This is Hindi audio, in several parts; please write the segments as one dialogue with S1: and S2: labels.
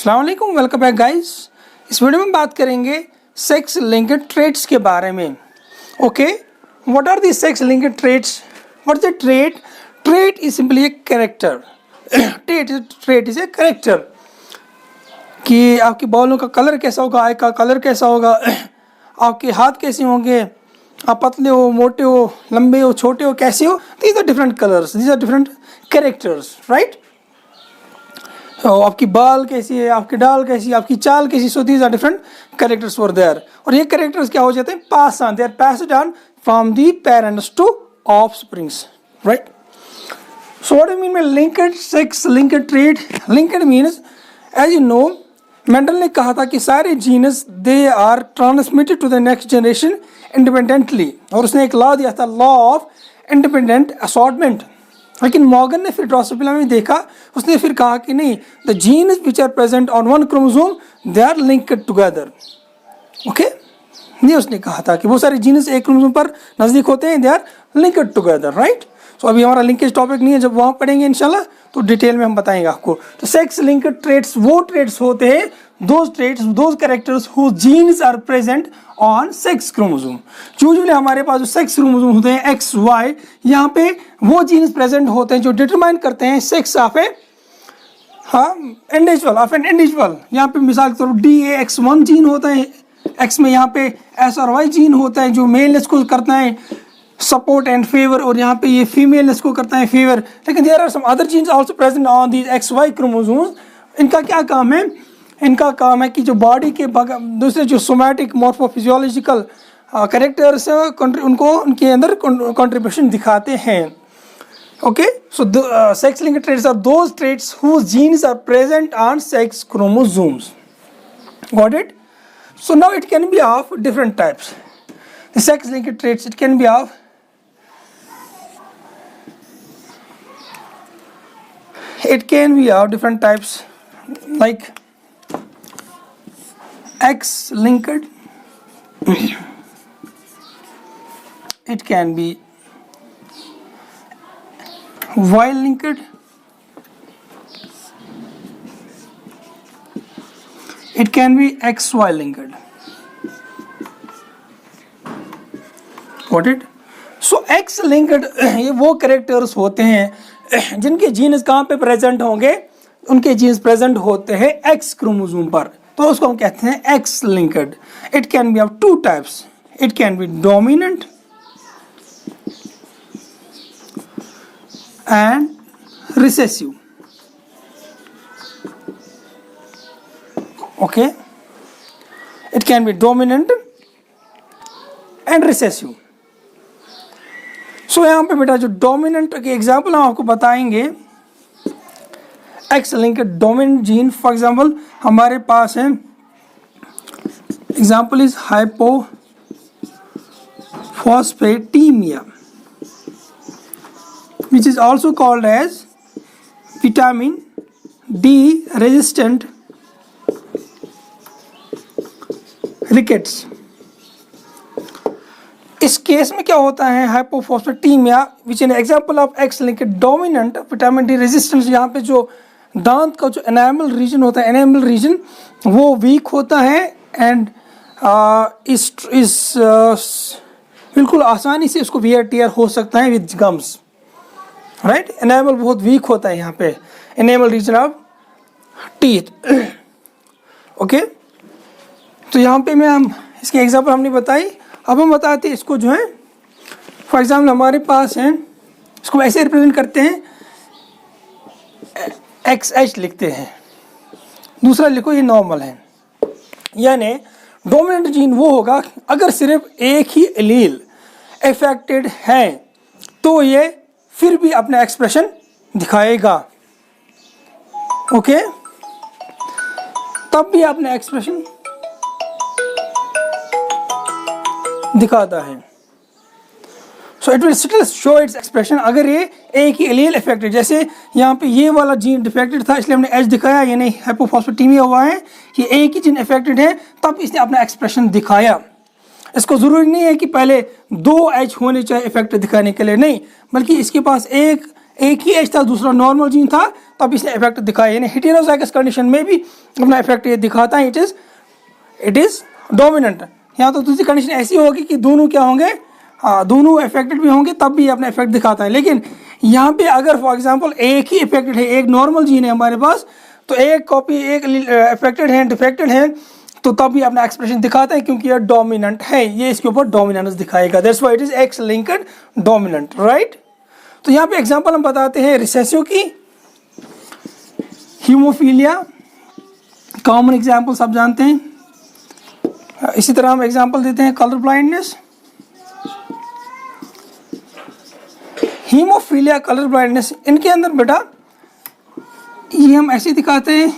S1: अस्सलाम वालेकुम, वेलकम बैक गाइस। इस वीडियो में बात करेंगे सेक्स लिंक्ड ट्रेट्स के बारे में। Okay, what are the sex linked traits? What is a trait? Trait is simply a character. Trait is a character कि आपके बालों का कलर कैसा होगा, आई का कलर कैसा होगा, आपके हाथ कैसे होंगे, आप पतले हो, मोटे हो, लंबे हो, छोटे हो, कैसे हो। These are different colours, these are different characters, right. आपकी बाल कैसी है, आपकी डाल कैसी है, आपकी चाल कैसी, so these are different characters for there. और ये कैरेक्टर्स क्या हो जाते हैं? Pass on, they are passed on from the parents to offsprings, right. So what do mean by linked sex linked trait? Linked means, as you know, Mendel ने कहा था कि सारे genes they are transmitted to the next generation independently, और उसने एक लॉ दिया था, लॉ ऑफ इंडिपेंडेंट असॉर्टमेंट। लेकिन मॉर्गन ने फिर ड्रोसोफिला में देखा, उसने फिर कहा कि नहीं, the genes which are present on one chromosome they are linked together. Okay, ये उसने कहा था कि वो सारे जीन्स एक क्रोमोसोम पर नज़दीक होते हैं, they are linked together, right. So अभी हमारा लिंकेज टॉपिक नहीं है, जब वहाँ पढ़ेंगे इंशाल्लाह तो डिटेल में हम बताएंगे आपको। तो सेक्स लिंक्ड ट्रेट्स वो ट्रेट्स होते हैं, those characters whose genes are present on sex chromosome. Usually हमारे पास जो सेक्स क्रोमोसोम होते हैं एक्स वाई, यहाँ पे वो जीन्स प्रेजेंट होते हैं जो डिटरमाइन करते हैं sex of A individual, of an individual. यहाँ पे मिसाल के तौर पर DAX1 जीन होता है एक्स में, यहाँ पे SRY जीन होता है जो मेलनेस को करता है सपोर्ट एंड फेवर, और यहाँ पे ये फीमेलनेस को करता है फेवर। लेकिन there are some other genes also present on these XY chromosomes. इनका क्या काम है? इनका काम है कि जो बॉडी के दूसरे जो सोमैटिक मॉर्फोफिजियोलॉजिकल कैरेक्टर्स उनको उनके अंदर कंट्रीब्यूशन दिखाते हैं। Okay, so sex linked traits are those traits whose genes are present on sex chromosomes. Got it? So now it can be of different types. The sex linked traits, it can be of different types, like X linked, it can be Y linked, it can be XY linked. Got it? So X linked ये वो कैरेक्टर्स होते हैं जिनके जीन्स कहाँ पे प्रेजेंट होंगे? उनके जीन्स प्रेजेंट होते हैं X क्रोमोसोम पर, तो उसको हम कहते हैं X linked. It can be of two types. It can be dominant and recessive. Okay, it can be dominant and recessive. सो यहाँ पे बेटा जो डोमिनेंट के एग्जाम्पल हम आपको बताएंगे, X linked dominant gene, for example हमारे पास है, example is hypophosphatemia which is also called as vitamin D resistant rickets. इस केस में क्या होता है? Hypophosphatemia which an example of X linked dominant vitamin D resistance. यहाँ पे जो दांत का जो एनामल रीजन होता है, एनामल रीजन वो वीक होता है एंड इस बिल्कुल आसानी से उसको वियर टियर हो सकता है विद गम्स, राइट। एनामल बहुत वीक होता है यहाँ पे, enamel region of teeth. Okay, तो यहाँ पे मैं हम इसके एग्जाम्पल हमने बताई। अब हम बताते हैं इसको जो है, फॉर एग्जाम्पल हमारे पास है, इसको ऐसे रिप्रेजेंट करते हैं, XH लिखते हैं, दूसरा लिखो ये नॉर्मल है। यानी डोमिनेंट जीन वो होगा अगर सिर्फ एक ही एलील अफेक्टेड है तो ये फिर भी अपना एक्सप्रेशन दिखाएगा। ओके, तब भी अपना एक्सप्रेशन दिखाता है। So it will still show its expression अगर ये एक ही एलील अफेक्टेड, जैसे यहाँ पे ये वाला जीन डिफेक्टेड था इसलिए हमने H दिखाया, यानी हाइपोफॉस्फेटीमिया हुआ है कि एक ही जीन अफेक्टेड है, तब इसने अपना एक्सप्रेशन दिखाया। इसको ज़रूरी नहीं है कि पहले 2 H होने चाहिए इफेक्ट दिखाने के लिए, नहीं, बल्कि इसके पास एक एक ही एज था, दूसरा नॉर्मल जीन था, तब इसने इफेक्ट दिखाया। यानी हेटेरोजाइगस कंडीशन में भी अपना इफेक्ट ये दिखाता है, इट इज़ डोमिनेंट। यहाँ तो दूसरी कंडीशन ऐसी होगी कि दोनों क्या होंगे, हाँ दोनों इफेक्टेड भी होंगे, तब भी अपना इफेक्ट दिखाता है। लेकिन यहाँ पे अगर फॉर एग्जांपल एक ही इफेक्टेड है, एक नॉर्मल जीन है हमारे पास, तो एक कॉपी एक इफेक्टेड है, डिफेक्टेड है, तो तब भी अपना एक्सप्रेशन दिखाता है, क्योंकि यह डोमिनेंट है, ये इसके ऊपर डोमिनेंस दिखाएगा। That's why it is x linked dominant, right. तो यहाँ पे एग्जांपल हम बताते हैं रिसेसिव की, हीमोफीलिया, कॉमन एग्जांपल सब जानते हैं। इसी तरह हम एग्जांपल देते हैं colour blindness, haemophilia, colour blindness. इनके अंदर बेटा ये हम ऐसे दिखाते हैं,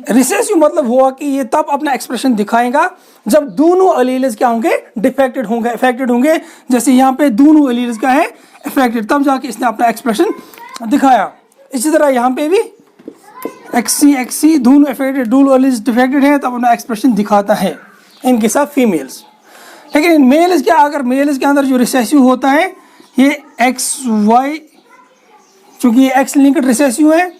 S1: रिसेसिव मतलब हुआ कि ये तब अपना एक्सप्रेशन दिखाएगा जब दोनों एलील्स क्या होंगे, डिफेक्टेड होंगे, अफेक्टेड होंगे। जैसे यहाँ पे दोनों एलील्स क्या है, अफेक्टेड, तब जाके इसने अपना एक्सप्रेशन दिखाया। इसी तरह यहाँ पे भी एक्सी एक्सी दोनों अफेक्टेड, दोनों एलील्स डिफेक्टेड है, तब अपना एक्सप्रेशन दिखाता है इनके साथ फीमेल्स। लेकिन इन मेल्स क्या, अगर मेल्स के अंदर जो रिसेसिव होता है ये एक्स वाई, चूँकि ये एक्स लिंक्ड रिसेसिव है।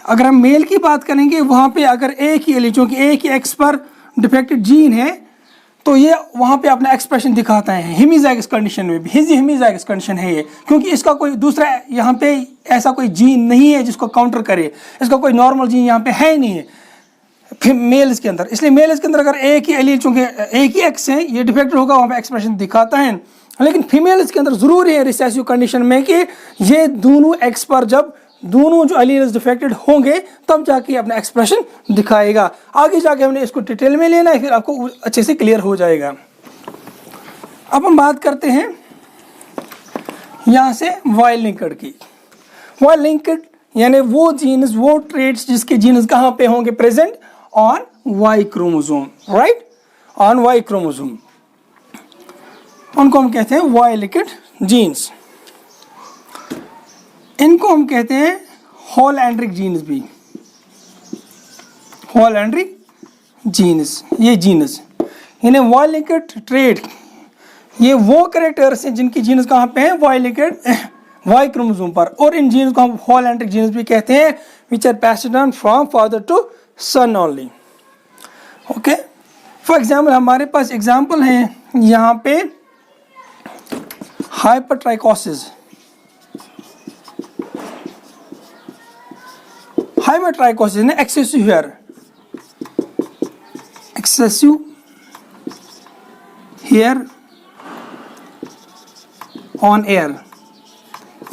S1: अगर हम मेल की बात करेंगे, वहाँ पे अगर एक ही एलील, चूँकि एक ही एक्स पर डिफेक्टेड जीन है, तो ये वहाँ पे अपना एक्सप्रेशन दिखाता है। हेमिजाइगस कंडीशन में भी, हेमिजाइगस कंडीशन है ये, क्योंकि इसका कोई दूसरा यहाँ पे ऐसा कोई जीन नहीं है जिसको काउंटर करे, इसका कोई नॉर्मल जीन यहाँ पे है ही नहीं है मेल्स के अंदर। इसलिए मेल्स के अंदर अगर एक ही एलील, चूँकि एक ही एक्स है, ये डिफेक्टेड होगा, वहाँ पे एक्सप्रेशन दिखाता है। लेकिन फीमेल्स के अंदर ज़रूरी है रिसेसिव कंडीशन में कि ये दोनों एक्स पर जब दोनों जो एलील्स डिफेक्टेड होंगे, तब जाके अपना एक्सप्रेशन दिखाएगा। आगे जाके हमने इसको डिटेल में लेना है, फिर आपको अच्छे से क्लियर हो जाएगा। अब हम बात करते हैं यहाँ से वाई लिंक्ड की। वाई लिंक्ड यानी वो जीन्स, वो ट्रेड्स जिसके जीन्स कहाँ पे होंगे, present on Y chromosome, right, on Y chromosome, उनको हम कहते हैं वाई लिंक्ड जीन्स। इनको हम कहते हैं हॉलैंड्रिक जीन्स भी, हॉलैंड्रिक जीन्स। ये जीन्स यानी वाई लिंक्ड ट्रेड, ये वो कैरेक्टर्स हैं जिनकी जीन्स कहाँ पे हैं, वाई लिंक्ड वाई क्रोमोसोम पर, और इन जीन्स को हम हॉलैंड्रिक जीन्स भी कहते हैं, which are passed down from father to son only. Okay, for example हमारे पास एग्जाम्पल है यहाँ पे हाइपरट्राइकोसिस। हाइपरट्राइकोसिस ने excessive hair, excessive hair on air,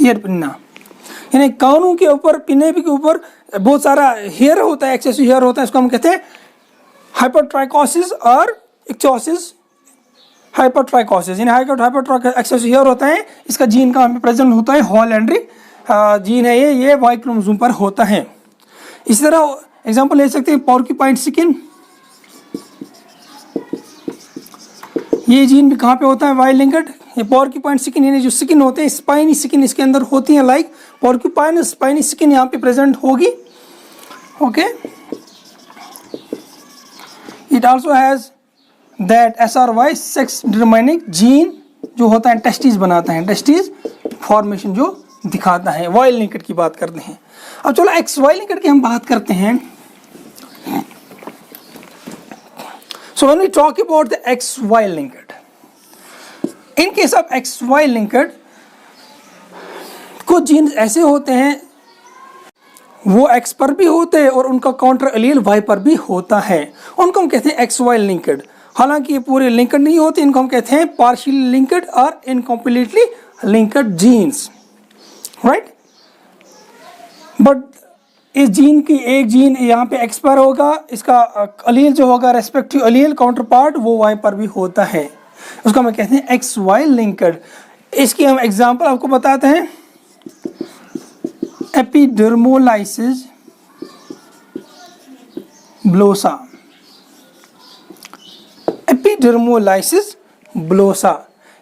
S1: ear pinna, यानी कानों के ऊपर, पिन्ने के ऊपर बहुत सारा हेयर होता है, एक्सेसिव हेयर होता है, इसको हम कहते हैं हाइपरट्राइकोसिस और इक्चोसिस हाइपरट्राइकोसिस। यानी हाइपरट्राइकोसिस एक्सेसिव हेयर होता है, इसका जीन का हमें प्रेजेंट होता है, हॉलैंड्रिक जीन है ये वाई क्रोमोसोम पर होता है। इसी तरह एग्जांपल ले सकते हैं पोर्क्यूपाइन स्किन, ये जीन भी कहाँ पे होता है, वाई लिंक्ड। ये पोर्क्यूपाइन स्किन यानी जो स्किन होते हैं, स्पाइनी स्किन इसके अंदर होती है, लाइक पोर्क्यूपाइन स्पाइनी स्किन यहाँ पे प्रेजेंट होगी। Okay, it also has that SRY sex determining gene जो होता है, टेस्टिस बनाता है, टेस्टिस फॉर्मेशन जो दिखाता है। वाई लिंक्ड की बात करते हैं। अब चलो XY लिंक्ड की हम बात करते हैं। So when we talk about the XY linked, in case of XY linked, कुछ जीन्स ऐसे होते हैं वो X पर भी होते हैं और उनका काउंटर एलील Y पर भी होता है, उनको हम कहते हैं XY लिंक्ड। हालांकि ये पूरे लिंक्ड नहीं होते, इनको हम कहते हैं पार्शियली लिंक्ड और incompletely linked genes, right. But इस जीन की एक जीन यहाँ पे X पर होगा, इसका अलील जो होगा रेस्पेक्टिव अलील काउंटर पार्ट वो Y पर भी होता है, उसको हम कहते हैं XY लिंक्ड। इसकी हम एग्जांपल आपको बताते हैं, एपिडर्मोलाइसिस ब्लोसा, एपिडर्मोलाइसिस ब्लोसा।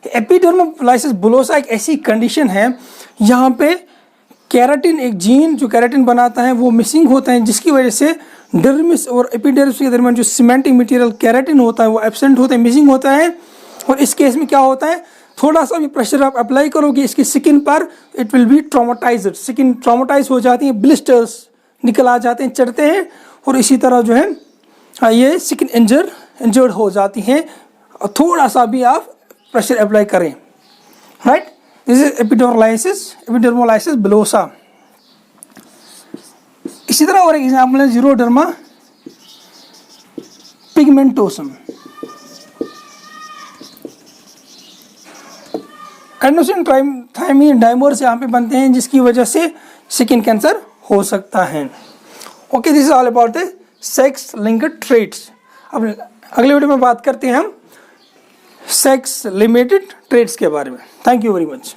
S1: एपिडर्मोलाइसिस ब्लोसा एक ऐसी कंडीशन है यहाँ पे केराटिन, एक जीन जो केराटिन बनाता है वो मिसिंग होता है, जिसकी वजह से डर्मिस और एपिडर्मिस के दरमियान जो सीमेंटिक मटेरियल केराटिन होता है वो एब्सेंट होता है, मिसिंग होता है। और इस केस में क्या होता है, थोड़ा सा भी प्रेशर आप अप्लाई करोगे इसकी स्किन पर, it will be traumatised, skin traumatise हो जाती है, ब्लिस्टर्स निकल आ जाते हैं, चढ़ते हैं, और इसी तरह जो है ये स्किन इंजर्ड हो जाती हैं, और थोड़ा सा भी आप प्रेशर अप्लाई करें, right. This is epidermolysis bullosa. इसी तरह और एक एग्जाम्पल है जीरोडर्मा पिगमेंटोसम। एडेनोसिन ट्राइथाइमिन डाइमर्स यहाँ पे बनते हैं जिसकी वजह से स्किन कैंसर हो सकता है। Okay, this is all about the sex linked traits. अब अगले वीडियो में बात करते हैं हम सेक्स लिमिटेड ट्रेट्स के बारे में। Thank you very much.